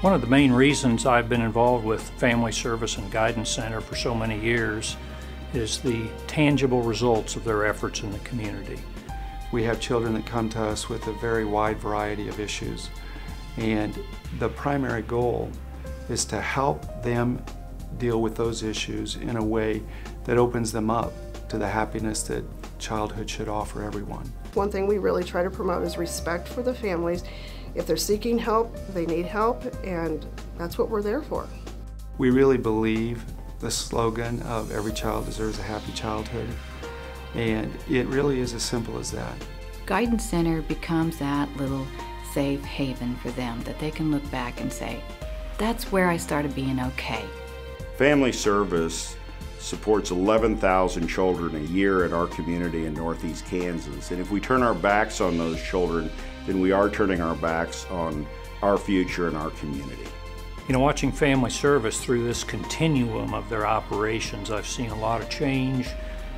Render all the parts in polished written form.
One of the main reasons I've been involved with Family Service and Guidance Center for so many years is the tangible results of their efforts in the community. We have children that come to us with a very wide variety of issues, and the primary goal is to help them deal with those issues in a way that opens them up to the happiness that childhood should offer everyone. One thing we really try to promote is respect for the families. If they're seeking help, they need help, and that's what we're there for. We really believe the slogan of every child deserves a happy childhood, and it really is as simple as that. Guidance Center becomes that little safe haven for them that they can look back and say, that's where I started being okay. Family Service supports 11,000 children a year in our community in Northeast Kansas. And if we turn our backs on those children, then we are turning our backs on our future and our community. You know, watching Family Service through this continuum of their operations, I've seen a lot of change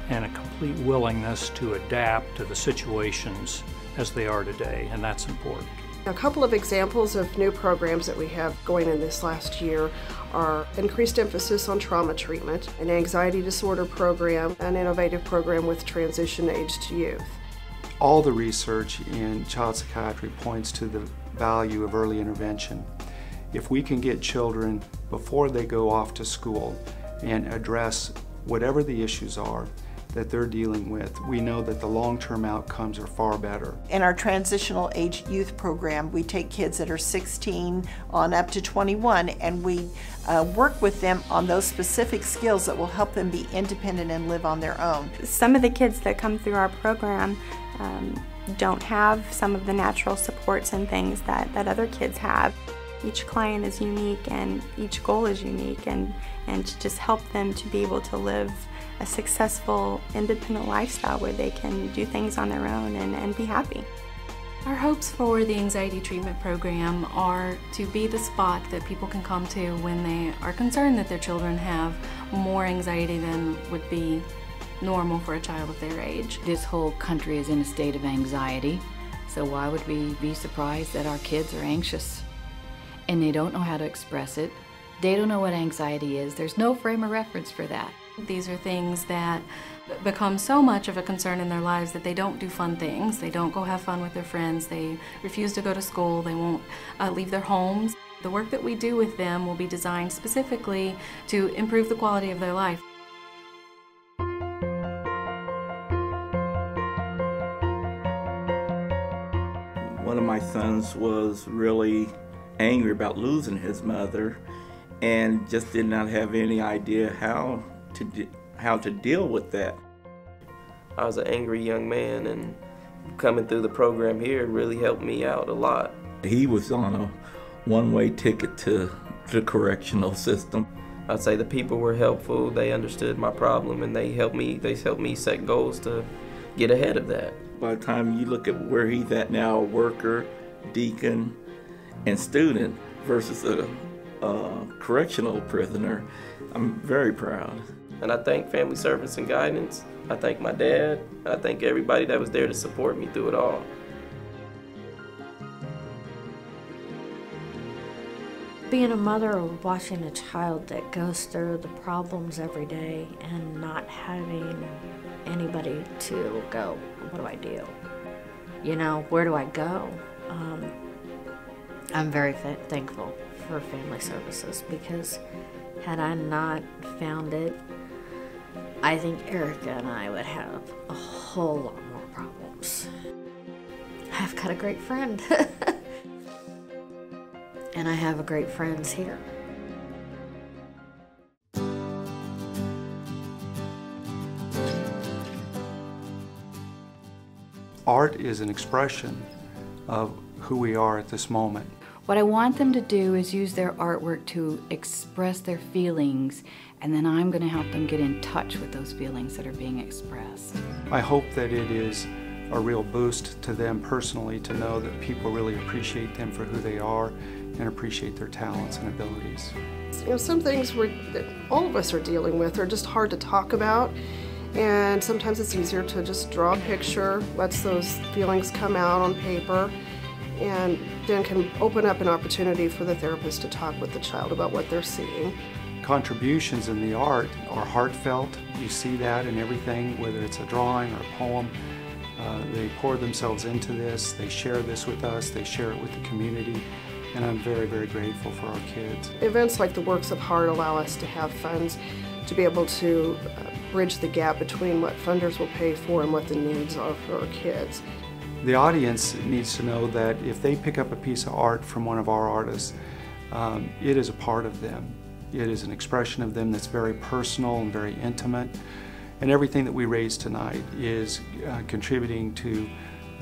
and a complete willingness to adapt to the situations as they are today, and that's important. A couple of examples of new programs that we have going in this last year are increased emphasis on trauma treatment, an anxiety disorder program, an innovative program with transition-aged youth. All the research in child psychiatry points to the value of early intervention. If we can get children before they go off to school and address whatever the issues are that they're dealing with, we know that the long-term outcomes are far better. In our transitional age youth program, we take kids that are 16 on up to 21, and we work with them on those specific skills that will help them be independent and live on their own. Some of the kids that come through our program don't have some of the natural supports and things that other kids have. Each client is unique and each goal is unique, and to just help them to be able to live a successful, independent lifestyle where they can do things on their own and be happy. Our hopes for the anxiety treatment program are to be the spot that people can come to when they are concerned that their children have more anxiety than would be normal for a child of their age. This whole country is in a state of anxiety, so why would we be surprised that our kids are anxious? And they don't know how to express it. They don't know what anxiety is. There's no frame of reference for that. These are things that become so much of a concern in their lives that they don't do fun things. They don't go have fun with their friends. They refuse to go to school. They won't leave their homes. The work that we do with them will be designed specifically to improve the quality of their life. One of my sons was really angry about losing his mother and just did not have any idea how to deal with that. I was an angry young man, and coming through the program here really helped me out a lot. He was on a one-way ticket to the correctional system. I'd say the people were helpful. They understood my problem, and they helped me set goals to get ahead of that. By the time you look at where he's at now, a worker, deacon, and student versus a correctional prisoner, I'm very proud. And I thank Family Service and Guidance. I thank my dad. I thank everybody that was there to support me through it all. Being a mother of watching a child that goes through the problems every day and not having anybody to go, what do I do? You know, where do I go? I'm very thankful for Family Services, because had I not found it, I think Erica and I would have a whole lot more problems. I've got a great friend. And I have great friends here. Art is an expression of who we are at this moment. What I want them to do is use their artwork to express their feelings, and then I'm going to help them get in touch with those feelings that are being expressed. I hope that it is a real boost to them personally to know that people really appreciate them for who they are and appreciate their talents and abilities. You know, some things that all of us are dealing with are just hard to talk about, and sometimes it's easier to just draw a picture, lets those feelings come out on paper. and then can open up an opportunity for the therapist to talk with the child about what they're seeing. Contributions in the art are heartfelt. You see that in everything, whether it's a drawing or a poem. They pour themselves into this, they share this with us, they share it with the community, and I'm very, very grateful for our kids. Events like the Works of Heart allow us to have funds to be able to bridge the gap between what funders will pay for and what the needs are for our kids. The audience needs to know that if they pick up a piece of art from one of our artists, it is a part of them. It is an expression of them that's very personal and very intimate. And everything that we raise tonight is contributing to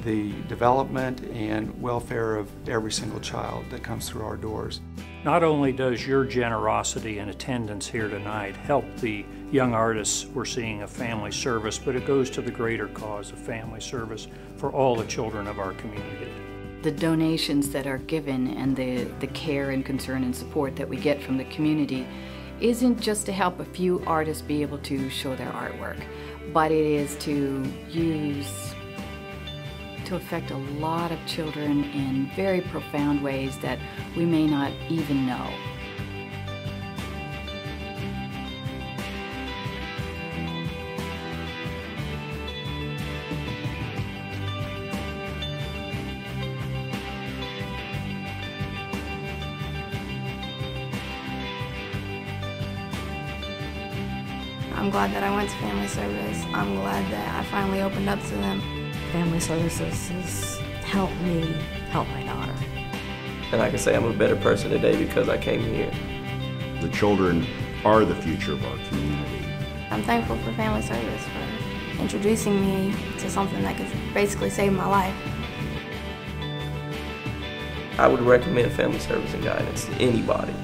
the development and welfare of every single child that comes through our doors. Not only does your generosity and attendance here tonight help the young artists we're seeing of family service, but it goes to the greater cause of family service for all the children of our community. The donations that are given and the care and concern and support that we get from the community isn't just to help a few artists be able to show their artwork, but it is to affect a lot of children in very profound ways that we may not even know. I'm glad that I went to family service. I'm glad that I finally opened up to them. Family services has helped me help my daughter. And I can say I'm a better person today because I came here. The children are the future of our community. I'm thankful for family service for introducing me to something that could basically save my life. I would recommend family service and guidance to anybody.